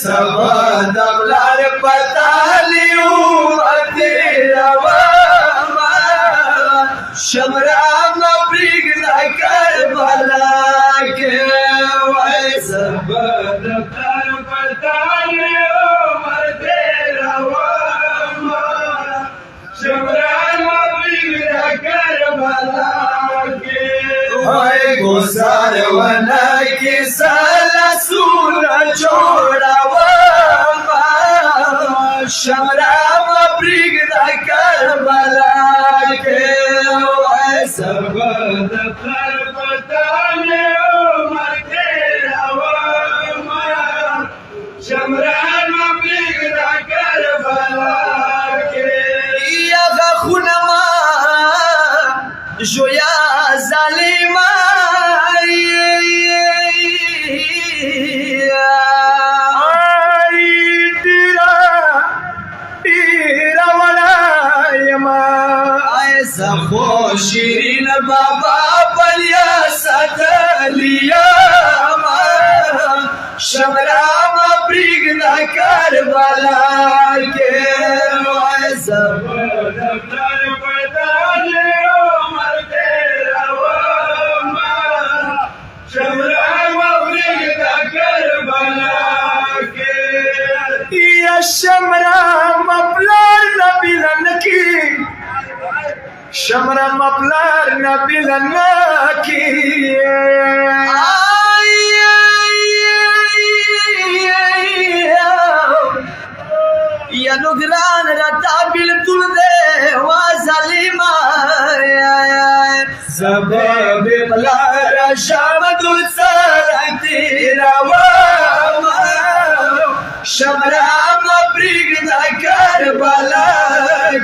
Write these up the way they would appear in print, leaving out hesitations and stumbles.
سبا دبلار پتالیو اتیرا وما شمرام پریگ دا کربلا کے وای سبا دبلار پتالیو اتیرا وما شمرام پریگ دا کربلا کے وای گزار ونا کی سالا سونا چھوڑا وما شمرام پریگ دا کربلا کے وای سبا دبلار پتالیو اتیرا وما شمرام پریگ دا کربلا کے یا خونما جویا ظالما خو شیرین بابا بلیا ستلیا شمرام پریگ دا کربلا کے وای سبا دبلار پتالیو اتیرا وما شمرام پریگ دا کربلا کے یا شمرام پلار نبیلن کی شمرام پلار نبیلن کی یا نگران رتا بالکل دے وا ظالما سبب پلار شام دل تیرا وما شمرام پریگ دا کربلا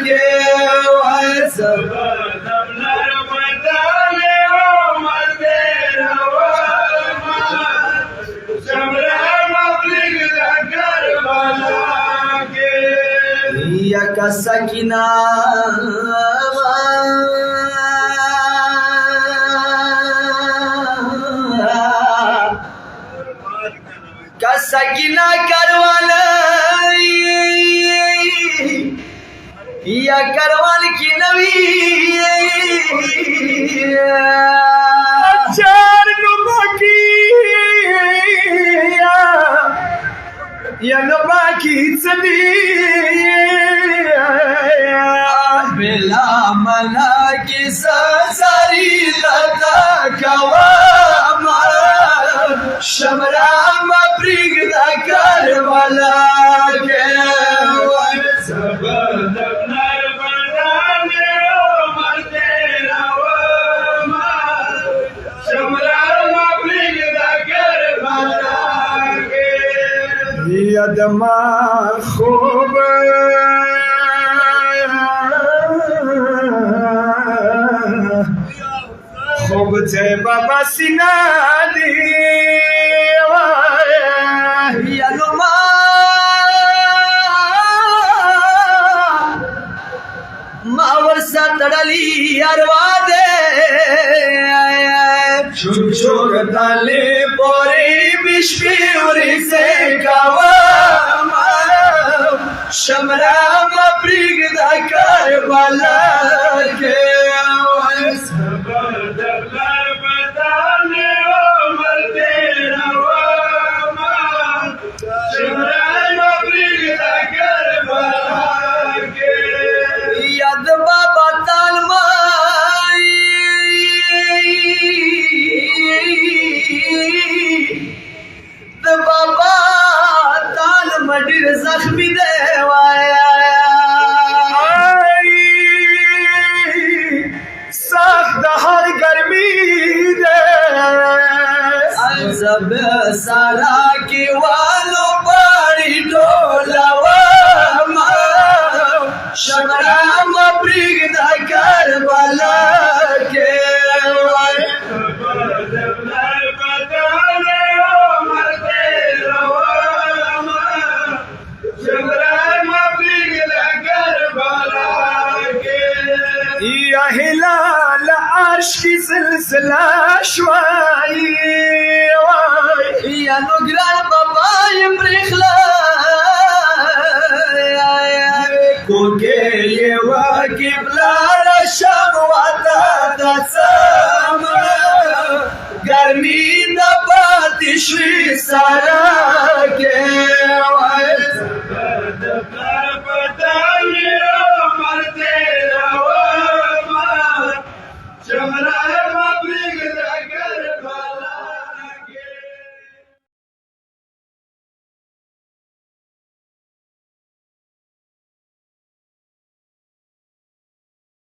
کے وای سبا دبلار پتالیو اتیرا وما شمرام پریگ دا کربلا کے یا کا سکینہ کا سکینہ کروالا یا کروان کی نبی چار نبا کی یا نبا کی چلی بلا منا کی ساری لتا کواما شمرام پریگ دا کربلا کے وای سبا دبلار پتالیو اتیرا وما شمرام پریگ دا کربلا کے یدما خوب خوب تھے بابا سینا دی یا نما ماور سا تڑلی اروا دے چھوٹ چھوٹ تالے پوری بشپیوری سے کواما شمرام پریگ دا کربلا کے وای سبا دبلار پتالیو اتیرا وما شمرام پریگ دا کربلا کے یاد بابا تالمائی بابا تال مڈیر زخمی دے وایا سخت ہر گرمی دے زب سارا کی والو پاڑی ڈولا وما شمرام پریگ دا کربلا کے وای سبا دبلار پتالیو اتیرا وما شمرام پریگ دا کربلا کے یا ہلال عرش کی سلسلہ شوائی یا نگران بابای پریخلا زمین پاتې شوي سارا کې وای د پلار په دامې عمر تېرومه جمره مه پرېږده